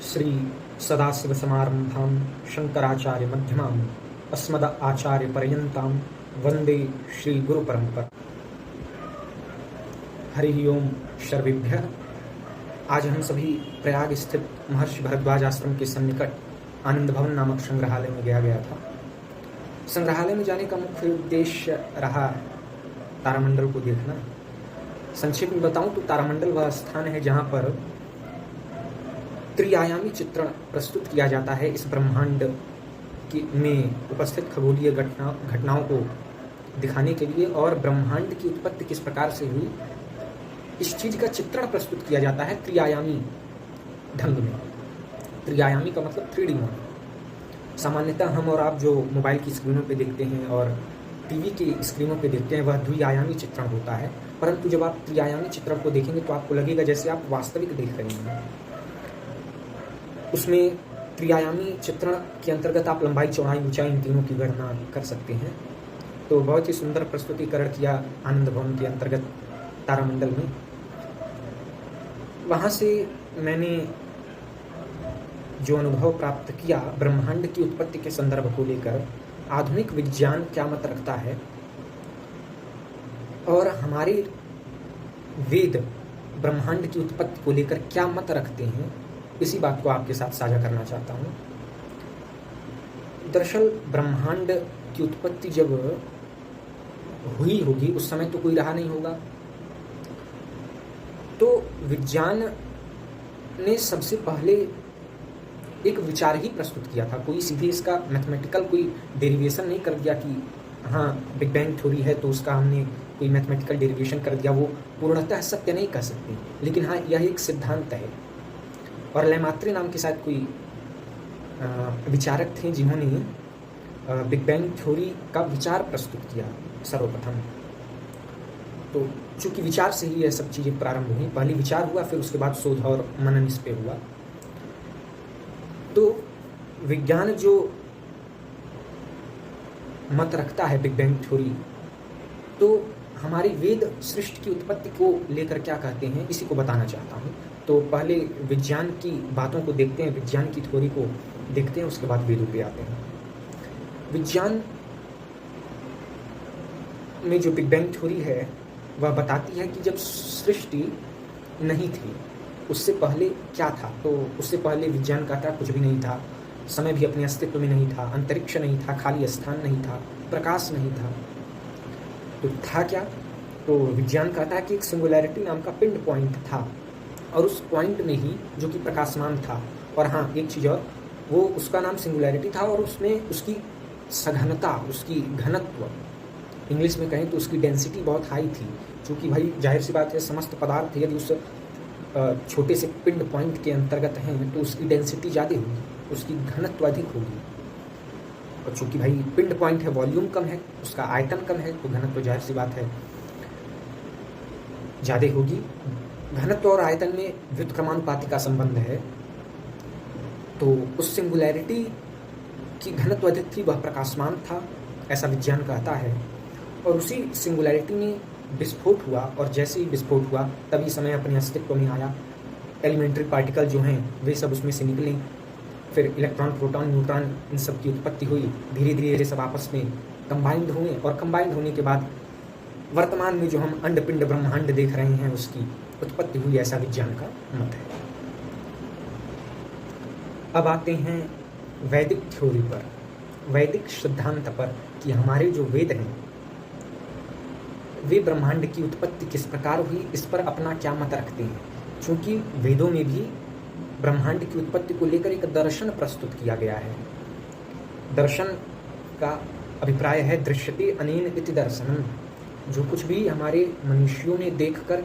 श्री सदाशिवसमारम्भां शंकराचार्यमध्यमाम् अस्मदाचार्यपर्यन्तां वन्दे श्रीगुरुपरम्परां। हरि ओम सर्वेभ्यः। आज हम सभी प्रयाग स्थित महर्षि भारद्वाज आश्रम के सन्निकट आनंद भवन नामक संग्रहालय में गया था। संग्रहालय में जाने का मुख्य उद्देश्य रहा तारामंडल को देखना। संक्षेप में बताऊं तो तारामंडल वह स्थान है जहां पर त्रिआयामी चित्रण प्रस्तुत किया जाता है इस ब्रह्मांड में उपस्थित खगोलीय घटनाओं को दिखाने के लिए, और ब्रह्मांड की उत्पत्ति किस प्रकार से हुई इस चीज का चित्रण प्रस्तुत किया जाता है त्रिआयामी ढंग में। त्रिआयामी का मतलब 3D मॉडल। सामान्यतः हम और आप जो मोबाइल की स्क्रीनों पे देखते हैं और टीवी की स्क्रीनों पे देखते हैं वह द्विआयामी चित्रण होता है, परंतु जब आप त्रिआयामी चित्रण को देखेंगे तो आपको लगेगा जैसे आप वास्तविक देख रहे हैं। उसमें त्रिआयामी चित्रण के अंतर्गत आप लंबाई, चौड़ाई, ऊंचाई इन तीनों की गणना कर सकते हैं। तो बहुत ही सुंदर प्रस्तुतिकरण किया आनंद भवन के अंतर्गत तारामंडल में। वहाँ से मैंने जो अनुभव प्राप्त किया ब्रह्मांड की उत्पत्ति के संदर्भ को लेकर, आधुनिक विज्ञान क्या मत रखता है और हमारे वेद ब्रह्मांड की उत्पत्ति को लेकर क्या मत रखते हैं, इसी बात को आपके साथ साझा करना चाहता हूँ। दरअसल ब्रह्मांड की उत्पत्ति जब हुई होगी उस समय तो कोई रहा नहीं होगा, तो विज्ञान ने सबसे पहले एक विचार ही प्रस्तुत किया था। कोई सीधे इसका मैथमेटिकल कोई डेरिवेशन नहीं कर दिया कि हाँ बिग बैंग थ्योरी है तो उसका हमने कोई मैथमेटिकल डेरिवेशन कर दिया। वो पूर्णतः सत्य नहीं कह सकते, लेकिन हाँ यह एक सिद्धांत है। और लेमात्रे नाम के साथ कोई विचारक थे जिन्होंने बिग बैंग थ्योरी का विचार प्रस्तुत किया सर्वप्रथम। तो चूंकि विचार से ही यह सब चीज़ें प्रारंभ हुई, पहले विचार हुआ फिर उसके बाद शोध और मनन इस पे हुआ। तो विज्ञान जो मत रखता है बिग बैंग थ्योरी, तो हमारे वेद सृष्टि की उत्पत्ति को लेकर क्या कहते हैं इसी को बताना चाहता हूँ। तो पहले विज्ञान की बातों को देखते हैं, विज्ञान की थ्योरी को देखते हैं, उसके बाद वेदों पे आते हैं। विज्ञान में जो बिग बैंग थ्योरी है वह बताती है कि जब सृष्टि नहीं थी उससे पहले क्या था। तो उससे पहले विज्ञान कहता है कुछ भी नहीं था, समय भी अपने अस्तित्व में नहीं था, अंतरिक्ष नहीं था, खाली स्थान नहीं था, प्रकाश नहीं था। तो था क्या? तो विज्ञान कहता है कि एक सिंगुलैरिटी नाम का पिंड पॉइंट था, और उस पॉइंट में ही जो कि प्रकाशमान था, और हाँ एक चीज़ और, वो उसका नाम सिंगुलैरिटी था और उसमें उसकी सघनता, उसकी घनत्व, इंग्लिश में कहें तो उसकी डेंसिटी बहुत हाई थी। क्योंकि भाई जाहिर सी बात है समस्त पदार्थ यदि उस छोटे से पिंड पॉइंट के अंतर्गत हैं तो उसकी डेंसिटी ज़्यादा होगी, उसकी घनत्व अधिक होगी। और चूँकि भाई पिंड पॉइंट है, वॉल्यूम कम है, उसका आयतन कम है, तो घनत्व जाहिर सी बात है ज़्यादा होगी। घनत्व और आयतन में व्युत्क्रमानुपाती का संबंध है। तो उस सिंगुलैरिटी की घनत्व अधिक थी, वह प्रकाशमान था, ऐसा विज्ञान कहता है। और उसी सिंगुलैरिटी में विस्फोट हुआ, और जैसे ही विस्फोट हुआ तभी समय अपने अस्तित्व में आया। एलिमेंट्री पार्टिकल जो हैं वे सब उसमें से निकले, फिर इलेक्ट्रॉन, प्रोटॉन, न्यूट्रॉन इन सब की उत्पत्ति हुई। धीरे धीरे ये सब आपस में कंबाइंड हुए, और कंबाइंड होने के बाद वर्तमान में जो हम अंडपिंड ब्रह्मांड देख रहे हैं उसकी उत्पत्ति हुई, ऐसा विज्ञान का मत है। अब आते हैं वैदिक थ्योरी पर, वैदिक सिद्धांत पर, कि हमारे जो वेद हैं वे ब्रह्मांड की उत्पत्ति किस प्रकार हुई इस पर अपना क्या मत रखते हैं। क्योंकि वेदों में भी ब्रह्मांड की उत्पत्ति को लेकर एक दर्शन प्रस्तुत किया गया है। दर्शन का अभिप्राय है दृश्यते अनेन इति दर्शनम। जो कुछ भी हमारे मनुष्यों ने देखकर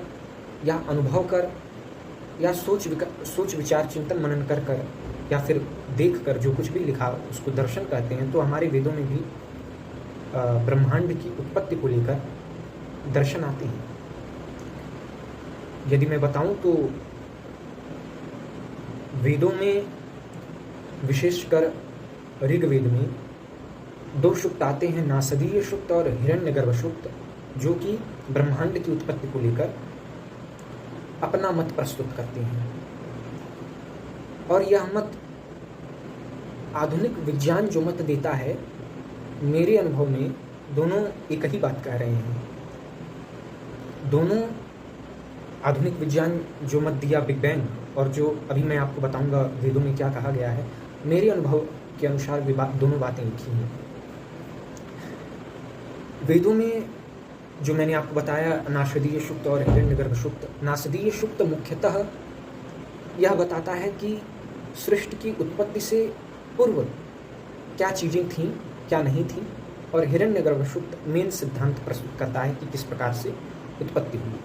या अनुभव कर या सोच विचार चिंतन मनन कर या फिर देख कर जो कुछ भी लिखा उसको दर्शन कहते हैं। तो हमारे वेदों में भी ब्रह्मांड की उत्पत्ति को लेकर दर्शन आते हैं। यदि मैं बताऊं तो वेदों में विशेषकर ऋग्वेद में 2 सूक्त आते हैं, नासदीय सूक्त और हिरण्यगर्भ सूक्त, जो कि ब्रह्मांड की उत्पत्ति को लेकर अपना मत प्रस्तुत करते हैं। और यह मत आधुनिक विज्ञान जो मत देता है, मेरे अनुभव में दोनों एक ही बात कह रहे हैं। दोनों आधुनिक विज्ञान जो मत दिया बिग बैंग, और जो अभी मैं आपको बताऊंगा वेदों में क्या कहा गया है, मेरे अनुभव के अनुसार दोनों बातें एक ही हैं। वेदों में जो मैंने आपको बताया नासदीय सुक्त और हिरण्यगर्भ सुक्त, नासदीय सुक्त मुख्यतः यह बताता है कि सृष्टि की उत्पत्ति से पूर्व क्या चीज़ें थीं, क्या नहीं थीं, और हिरण्यगर्भ सुक्त मेन सिद्धांत प्रस्तुत करता है कि किस प्रकार से उत्पत्ति हुई।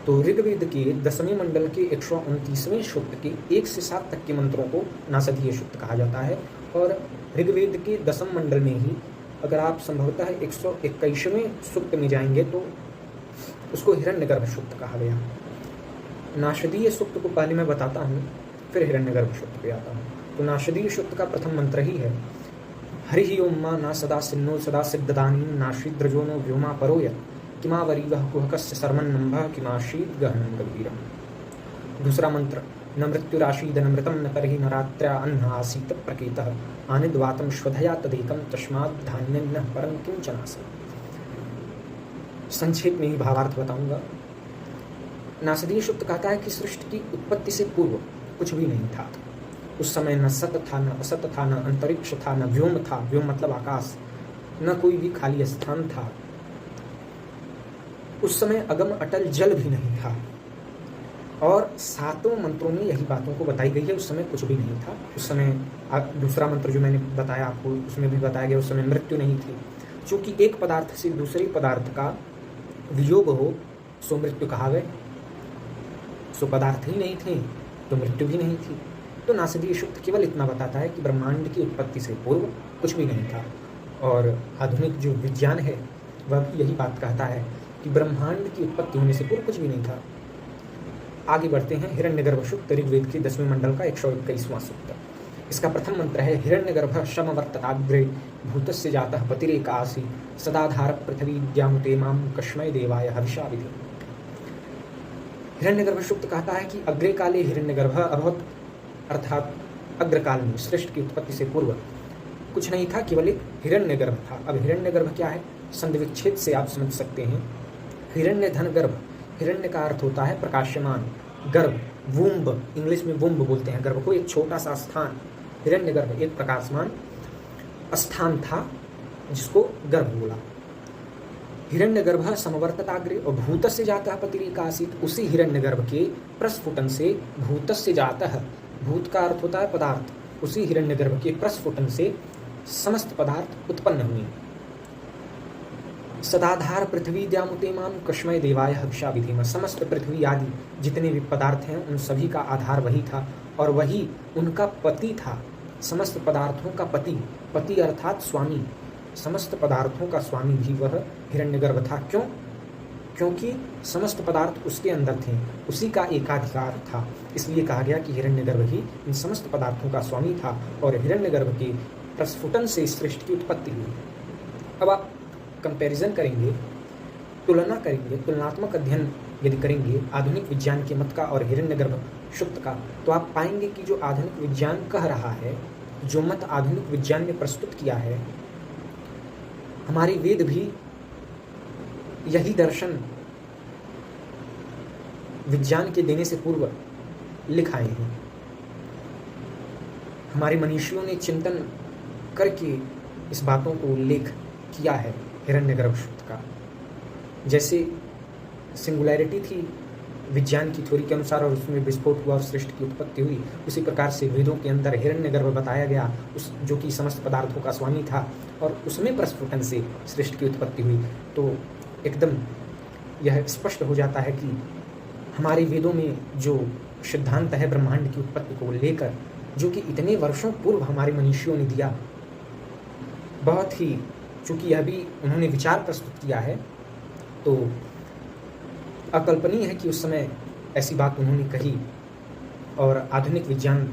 तो ऋग्वेद के 10वें मंडल के 129वें सूक्त के 1 से 7 तक के मंत्रों को नासदीय सूक्त कहा जाता है, और ऋग्वेद के 10वें मंडल में ही अगर आप संभवतः 121वें सूक्त में जाएंगे तो उसको हिरण्यगर्भ सूक्त कहा गया। नासदीय सूक्त को पहले मैं बताता हूँ, फिर हिरण्यगर्भ सूक्त पे आता हूँ। तो नासदीय सूक्त का प्रथम मंत्र ही है हरि ओम मा ना सदा सिन्नो सदा सिद्धदानी नाशीद्रजो नो व्योमा परोय किमावरीवः कुहकस्य सर्वन्नम्भः किमाशीत् गहनं गंभीरम्। दूसरा मंत्र न मृत्युराशीद नमृतं न करहि न रात्र्या अन्न आसीत् प्रकेतः आनिद्वातं श्वधया तदेकं तस्मात् धान्यं न परं किंचनासि। संक्षेप में ही भावार्थ बताऊंगा। नासदीय सूक्त कहता है कि सृष्टि की उत्पत्ति से पूर्व कुछ भी नहीं था। उस समय न सत था, न असत था, न अंतरिक्ष था, न व्योम था, व्योम मतलब आकाश, न कोई भी खाली स्थान था। उस समय अगम अटल जल भी नहीं था। और 7 मंत्रों में यही बातों को बताई गई है। उस समय कुछ भी नहीं था। उस समय दूसरा मंत्र जो मैंने बताया आपको, उसमें भी बताया गया उस समय मृत्यु नहीं थी। चूंकि एक पदार्थ से दूसरे पदार्थ का वियोग हो सो मृत्यु कहा गए। सो पदार्थ ही नहीं थे तो मृत्यु भी नहीं थी। तो नासदीय सूक्त केवल इतना बताता है कि ब्रह्मांड की उत्पत्ति से पूर्व कुछ भी नहीं था। और आधुनिक जो विज्ञान है वह भी यही बात कहता है कि ब्रह्मांड की उत्पत्ति होने से पूर्व कुछ भी नहीं था। आगे बढ़ते हैं। हिरण्यगर्भ सूक्त ऋग्वेद के 10वें मंडल का 121वां सूक्त। इसका प्रथम मंत्र है हिरण्यगर्भ समवर्तताग्रे भूतस्य जातः पतिरेक आसीत् सदाधार पृथ्वी द्यामुते मां कस्मै देवाय हविषा विधि। हिरण्यगर्भ सूक्त कहता है कि अग्रे काले हिरण्यगर्भ अभवत्, अर्थात अग्रकाल में सृष्टि की उत्पत्ति से पूर्व कुछ नहीं था, केवल एक हिरण्यगर्भ था। अब हिरण्यगर्भ क्या है, संधिविच्छेद से आप समझ सकते हैं। हिरण्य धन गर्भ, हिरण्य का अर्थ होता है प्रकाशमान, गर्भ वुम्ब, इंग्लिश में वुम्ब बोलते हैं गर्भ को, एक छोटा सा स्थान। हिरण्य गर्भ एक प्रकाशमान स्थान था जिसको गर्भ बोला। हिरण्यगर्भ समवर्तताग्रे, और भूतस्य जातः पतिरेक आसीत्, उसी हिरण्यगर्भ के प्रस्फुटन से भूतस्य जातः, भूत का अर्थ होता है पदार्थ, उसी हिरण्यगर्भ के प्रस्फुटन से समस्त पदार्थ उत्पन्न हुए। सदाधार पृथ्वी द्यामुते मां कस्मै देवाय हविषा विधि। समस्त पृथ्वी आदि जितने भी पदार्थ हैं उन सभी का आधार वही था और वही उनका पति था। समस्त पदार्थों का पति, पति अर्थात स्वामी, समस्त पदार्थों का स्वामी भी वह हिरण्यगर्भ था। क्यों? क्योंकि समस्त पदार्थ उसके अंदर थे, उसी का एकाधिकार था। इसलिए कहा गया कि हिरण्यगर्भ ही इन समस्त पदार्थों का स्वामी था और हिरण्यगर्भ के प्रस्फुटन से सृष्टि की उत्पत्ति हुई। अब आप कंपैरिजन करेंगे, तुलना करेंगे, तुलनात्मक अध्ययन यदि करेंगे आधुनिक विज्ञान के मत का और हिरण्यगर्भ सूक्त का, तो आप पाएंगे कि जो आधुनिक विज्ञान कह रहा है, जो मत आधुनिक विज्ञान ने प्रस्तुत किया है, हमारे वेद भी यही दर्शन विज्ञान के देने से पूर्व लिख आए हैं। हमारे मनीषियों ने चिंतन करके इस बातों को उल्लेख किया है हिरण्यगर्भ सूक्त का। जैसे सिंगुलैरिटी थी विज्ञान की थ्योरी के अनुसार और उसमें विस्फोट हुआ और सृष्टि की उत्पत्ति हुई, उसी प्रकार से वेदों के अंदर हिरण्यगर्भ बताया गया, उस जो कि समस्त पदार्थों का स्वामी था और उसमें प्रस्फुटन से सृष्टि की उत्पत्ति हुई। तो एकदम यह स्पष्ट हो जाता है कि हमारे वेदों में जो सिद्धांत है ब्रह्मांड की उत्पत्ति को लेकर, जो कि इतने वर्षों पूर्व हमारे मनीषियों ने दिया, बहुत ही, चूँकि यह भी उन्होंने विचार प्रस्तुत किया है, तो अकल्पनीय है कि उस समय ऐसी बात उन्होंने कही। और आधुनिक विज्ञान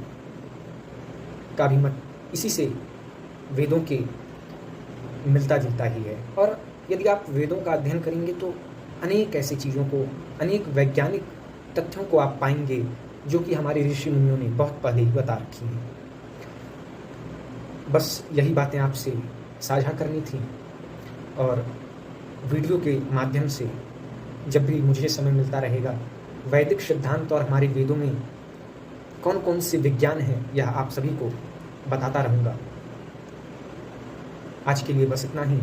का भी मत इसी से वेदों के मिलता जुलता ही है। और यदि आप वेदों का अध्ययन करेंगे तो अनेक ऐसी चीज़ों को, अनेक वैज्ञानिक तथ्यों को आप पाएंगे जो कि हमारे ऋषि मुनियों ने बहुत पहले ही बता रखी हैं। बस यही बातें आपसे साझा करनी थी, और वीडियो के माध्यम से जब भी मुझे समय मिलता रहेगा, वैदिक सिद्धांत और हमारे वेदों में कौन कौन से विज्ञान हैं, यह आप सभी को बताता रहूँगा। आज के लिए बस इतना ही।